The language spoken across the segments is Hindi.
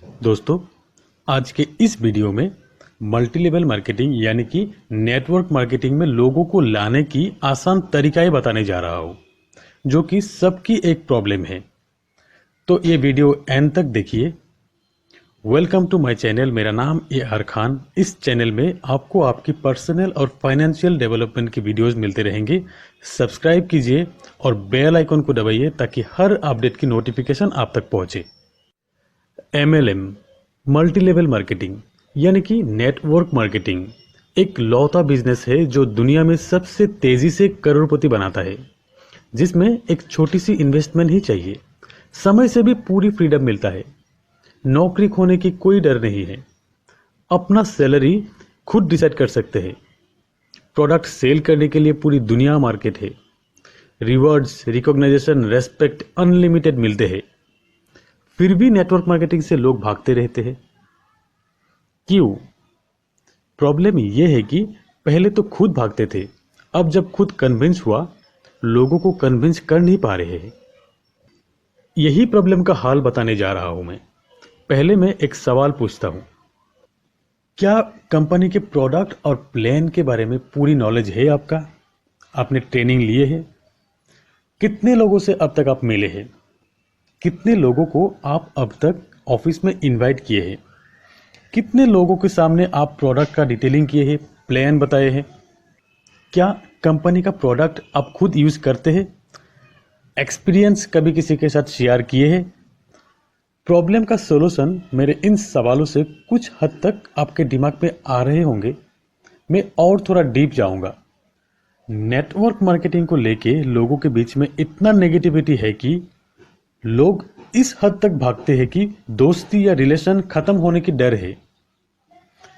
दोस्तों, आज के इस वीडियो में मल्टी लेवल मार्केटिंग यानी कि नेटवर्क मार्केटिंग में लोगों को लाने की आसान तरीकाएं बताने जा रहा हूं, जो कि सबकी एक प्रॉब्लम है। तो ये वीडियो एंड तक देखिए। Welcome to my channel. मेरा नाम ए आर खान। इस चैनल में आपको आपकी पर्सनल और फाइनेंशियल डेवलपमेंट की वीडियोस मिलते रहेंगे। सब्सक्राइब कीजिए और बेल आइकन को दबाइए ताकि हर अपडेट की नोटिफिकेशन आप तक पहुंचे। MLM मल्टी लेवल मार्केटिंग यानी कि नेटवर्क मार्केटिंग एक लौता बिजनेस है जो दुनिया में सबसे तेजी से करोड़पति बनाता है, जिसमें एक छोटी सी इन्वेस्टमेंट ही चाहिए। समय से भी पूरी फ्रीडम मिलता है। नौकरी खोने की कोई डर नहीं है। अपना सैलरी खुद डिसाइड कर सकते हैं। प्रोडक्ट सेल करने के लिए पूरी दुनिया मार्केट है। रिवॉर्ड्स, रिकॉग्नाइजेशन, रेस्पेक्ट अनलिमिटेड मिलते हैं। फिर भी नेटवर्क मार्केटिंग से लोग भागते रहते हैं। क्यों? प्रॉब्लम यह है कि पहले तो खुद भागते थे, अब जब खुद कन्विंस हुआ, लोगों को कन्विंस कर नहीं पा रहे हैं। यही प्रॉब्लम का हाल बताने जा रहा हूं मैं। पहले मैं एक सवाल पूछता हूं। क्या कंपनी के प्रोडक्ट और प्लान के बारे में पूरी नॉलेज है आपका? आपने ट्रेनिंग लिए है? कितने लोगों से अब तक आप मिले हैं? कितने लोगों को आप अब तक ऑफिस में इनवाइट किए हैं? कितने लोगों के सामने आप प्रोडक्ट का डिटेलिंग किए हैं, प्लान बताए हैं? क्या कंपनी का प्रोडक्ट आप खुद यूज करते हैं? एक्सपीरियंस कभी किसी के साथ शेयर किए हैं? प्रॉब्लम का सॉल्यूशन मेरे इन सवालों से कुछ हद तक आपके दिमाग में आ रहे होंगे। मैं और थोड़ा डीप जाऊंगा। नेटवर्क मार्केटिंग को लेके लोगों के बीच में इतना नेगेटिविटी है कि लोग इस हद तक भागते हैं कि दोस्ती या रिलेशन खत्म होने की डर है।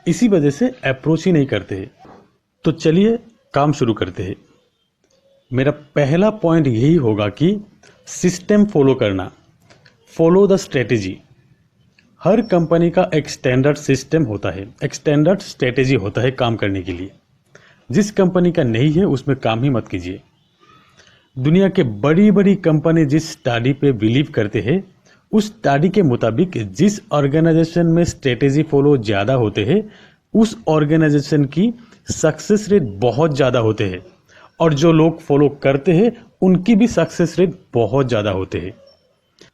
इसी वजह से अप्रोच ही नहीं करते हैं। तो चलिए काम शुरू करते हैं। मेरा पहला पॉइंट यही होगा कि सिस्टम फॉलो करना। Follow the strategy. Her company का एक स्टैंडर्ड सिस्टम होता है, एक स्टैंडर्ड स्ट्रेटेजी होता है काम करने के लिए। जिस कंपनी का नहीं है उसमें काम ही मत कीजिए। दुनिया के बड़ी बड़ी कंपनी जिस स्टडी पे बिलीव करते हैं, उस स्टडी के मुताबिक जिस ऑर्गेनाइजेशन में स्ट्रेटेजी फॉलो ज़्यादा होते हैं, उस ऑर्गेनाइजेशन की सक्सेस रेट बहुत ज़्यादा होते हैं, और जो लोग फॉलो करते हैं उनकी भी सक्सेस रेट बहुत ज़्यादा होते हैं।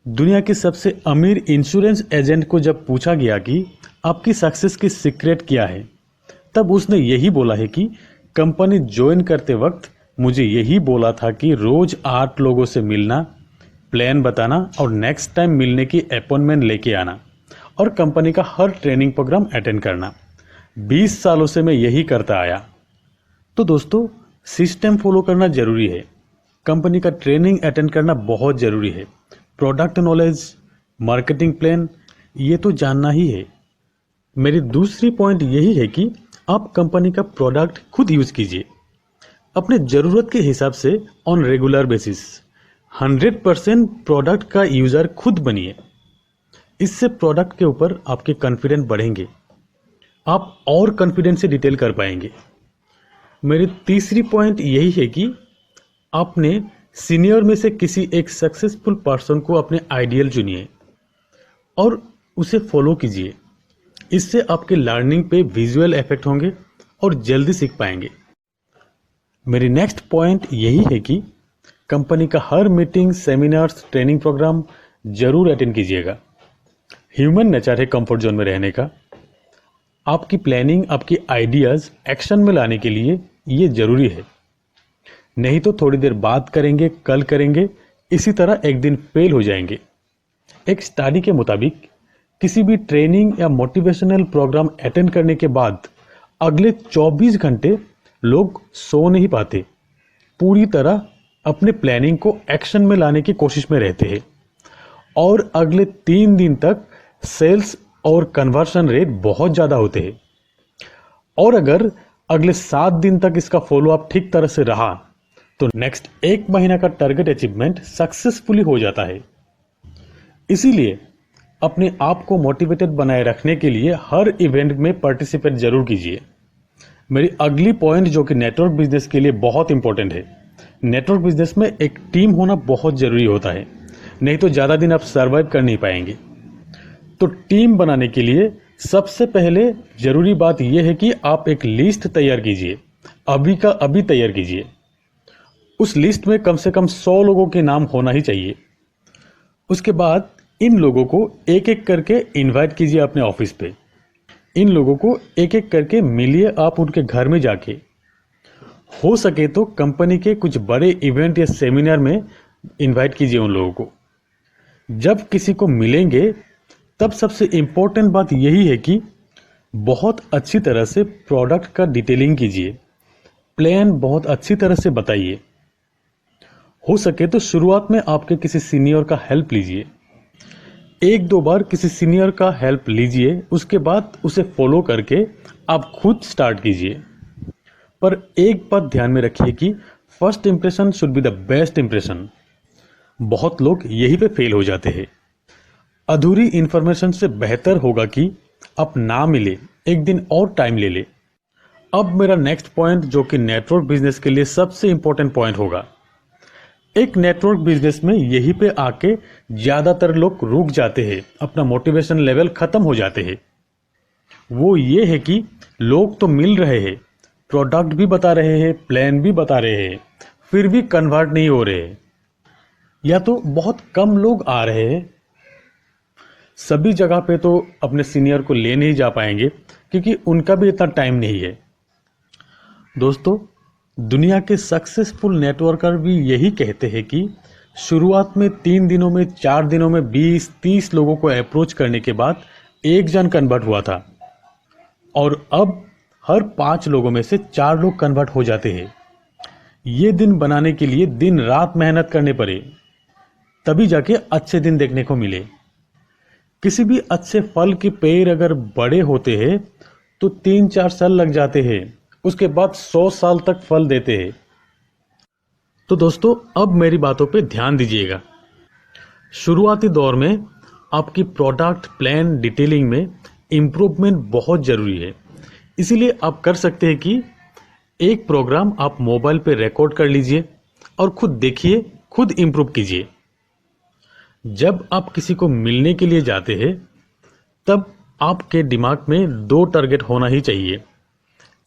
दुनिया के सबसे अमीर इंश्योरेंस एजेंट को जब पूछा गया कि आपकी सक्सेस की सीक्रेट क्या है, तब उसने यही बोला है कि कंपनी ज्वाइन करते वक्त मुझे यही बोला था कि रोज 8 लोगों से मिलना, प्लान बताना और नेक्स्ट टाइम मिलने की अपॉइंटमेंट लेके आना, और कंपनी का हर ट्रेनिंग प्रोग्राम अटेंड करना। 20 सालों से मैं यही करता आया। तो दोस्तों, सिस्टम फॉलो करना जरूरी है। कंपनी का ट्रेनिंग अटेंड करना बहुत जरूरी है। प्रोडक्ट नॉलेज, मार्केटिंग प्लान, ये तो जानना ही है। मेरी दूसरी पॉइंट यही है कि आप कंपनी का प्रोडक्ट खुद यूज कीजिए, अपने जरूरत के हिसाब से ऑन रेगुलर बेसिस। 100% प्रोडक्ट का यूजर खुद बनिए। इससे प्रोडक्ट के ऊपर आपके कॉन्फिडेंस बढ़ेंगे। आप और कॉन्फिडेंस से डिटेल कर पाएंगे। मेरी तीसरी पॉइंट यही है कि आपने सीनियर में से किसी एक सक्सेसफुल पर्सन को अपने आइडियल चुनिए और उसे फॉलो कीजिए। इससे आपके लर्निंग पे विजुअल इफेक्ट होंगे और जल्दी सीख पाएंगे। मेरी नेक्स्ट पॉइंट यही है कि कंपनी का हर मीटिंग, सेमिनार्स, ट्रेनिंग प्रोग्राम जरूर अटेंड कीजिएगा। ह्यूमन नेचर है कंफर्ट जोन में रहने का। आपकी प्लानिंग, आपकी आइडियाज एक्शन में लाने के लिए ये जरूरी है। नहीं तो थोड़ी देर बात करेंगे, कल करेंगे, इसी तरह एक दिन फेल हो जाएंगे। एक स्टडी के मुताबिक किसी भी ट्रेनिंग या मोटिवेशनल प्रोग्राम अटेंड करने के बाद अगले 24 घंटे लोग सो नहीं पाते। पूरी तरह अपने प्लानिंग को एक्शन में लाने की कोशिश में रहते हैं, और अगले 3 दिन तक सेल्स और कन्वर्शन रेट बहुत ज़्यादा होते हैं। और अगर अगले 7 दिन तक इसका फॉलोअप ठीक तरह से रहा तो नेक्स्ट 1 महीना का टारगेट अचीवमेंट सक्सेसफुली हो जाता है। इसीलिए अपने आप को मोटिवेटेड बनाए रखने के लिए हर इवेंट में पार्टिसिपेट जरूर कीजिए। मेरी अगली पॉइंट जो कि नेटवर्क बिजनेस के लिए बहुत इंपॉर्टेंट है। नेटवर्क बिजनेस में एक टीम होना बहुत जरूरी होता है, नहीं तो ज़्यादा दिन आप सर्वाइव कर नहीं पाएंगे। तो टीम बनाने के लिए सबसे पहले जरूरी बात यह है कि आप एक लिस्ट तैयार कीजिए, अभी का अभी तैयार कीजिए। उस लिस्ट में कम से कम 100 लोगों के नाम होना ही चाहिए। उसके बाद इन लोगों को एक एक करके इनवाइट कीजिए अपने ऑफिस पे। इन लोगों को एक एक करके मिलिए आप उनके घर में जाके। हो सके तो कंपनी के कुछ बड़े इवेंट या सेमिनार में इनवाइट कीजिए उन लोगों को। जब किसी को मिलेंगे तब सबसे इम्पोर्टेंट बात यही है कि बहुत अच्छी तरह से प्रोडक्ट का डिटेलिंग कीजिए, प्लान बहुत अच्छी तरह से बताइए। हो सके तो शुरुआत में आपके किसी सीनियर का हेल्प लीजिए, 1-2 बार किसी सीनियर का हेल्प लीजिए, उसके बाद उसे फॉलो करके आप खुद स्टार्ट कीजिए। पर एक बात ध्यान में रखिए कि first impression should be the best impression. बहुत लोग यही पे फेल हो जाते हैं। अधूरी इंफॉर्मेशन से बेहतर होगा कि आप ना मिले, एक दिन और टाइम ले ले। अब मेरा नेक्स्ट पॉइंट जो कि नेटवर्क बिजनेस के लिए सबसे इंपॉर्टेंट पॉइंट होगा। एक नेटवर्क बिजनेस में यहीं पे आके ज्यादातर लोग रुक जाते हैं, अपना मोटिवेशन लेवल खत्म हो जाते हैं। वो ये है कि लोग तो मिल रहे हैं, प्रोडक्ट भी बता रहे हैं, प्लान भी बता रहे हैं, फिर भी कन्वर्ट नहीं हो रहे हैं, या तो बहुत कम लोग आ रहे हैं। सभी जगह पे तो अपने सीनियर को ले नहीं जा पाएंगे क्योंकि उनका भी इतना टाइम नहीं है। दोस्तों, दुनिया के सक्सेसफुल नेटवर्कर भी यही कहते हैं कि शुरुआत में 3 दिनों में 4 दिनों में 20-30 लोगों को अप्रोच करने के बाद 1 जन कन्वर्ट हुआ था, और अब हर 5 लोगों में से 4 लोग कन्वर्ट हो जाते हैं। ये दिन बनाने के लिए दिन रात मेहनत करने पड़े, तभी जाके अच्छे दिन देखने को मिले। किसी भी अच्छे फल के पेड़ अगर बड़े होते हैं तो 3-4 साल लग जाते हैं, उसके बाद 100 साल तक फल देते हैं। तो दोस्तों, अब मेरी बातों पे ध्यान दीजिएगा। शुरुआती दौर में आपकी प्रोडक्ट प्लान डिटेलिंग में इम्प्रूवमेंट बहुत ज़रूरी है। इसीलिए आप कर सकते हैं कि एक प्रोग्राम आप मोबाइल पे रिकॉर्ड कर लीजिए और खुद देखिए, खुद इम्प्रूव कीजिए। जब आप किसी को मिलने के लिए जाते हैं तब आपके दिमाग में 2 टारगेट होना ही चाहिए।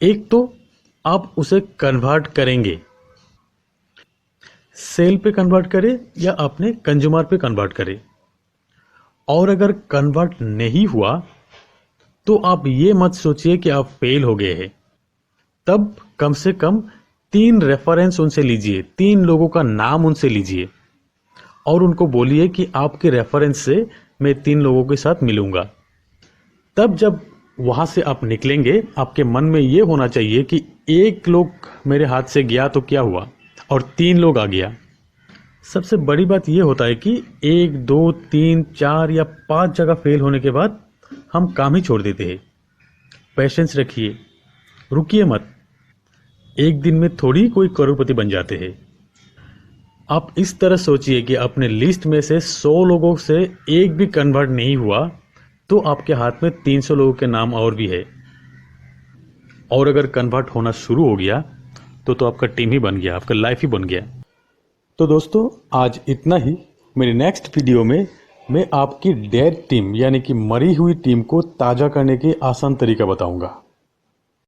एक तो आप उसे कन्वर्ट करेंगे, सेल पे कन्वर्ट करें या अपने कंज्यूमर पे कन्वर्ट करें। और अगर कन्वर्ट नहीं हुआ तो आप ये मत सोचिए कि आप फेल हो गए हैं। तब कम से कम 3 रेफरेंस उनसे लीजिए, 3 लोगों का नाम उनसे लीजिए और उनको बोलिए कि आपके रेफरेंस से मैं 3 लोगों के साथ मिलूंगा। तब जब वहां से आप निकलेंगे, आपके मन में ये होना चाहिए कि 1 लोग मेरे हाथ से गया तो क्या हुआ, और 3 लोग आ गया। सबसे बड़ी बात ये होता है कि 1, 2, 3, 4 या 5 जगह फेल होने के बाद हम काम ही छोड़ देते हैं। पेशेंस रखिए, रुकिए मत। एक दिन में थोड़ी कोई करोड़पति बन जाते हैं। आप इस तरह सोचिए कि अपने लिस्ट में से 100 लोगों से एक भी कन्वर्ट नहीं हुआ तो आपके हाथ में 300 लोगों के नाम और भी है, और अगर कन्वर्ट होना शुरू हो गया तो आपका टीम ही बन गया, आपका लाइफ ही बन गया। तो दोस्तों, आज इतना ही। मेरी नेक्स्ट वीडियो में मैं आपकी डेड टीम यानी कि मरी हुई टीम को ताज़ा करने के आसान तरीका बताऊंगा।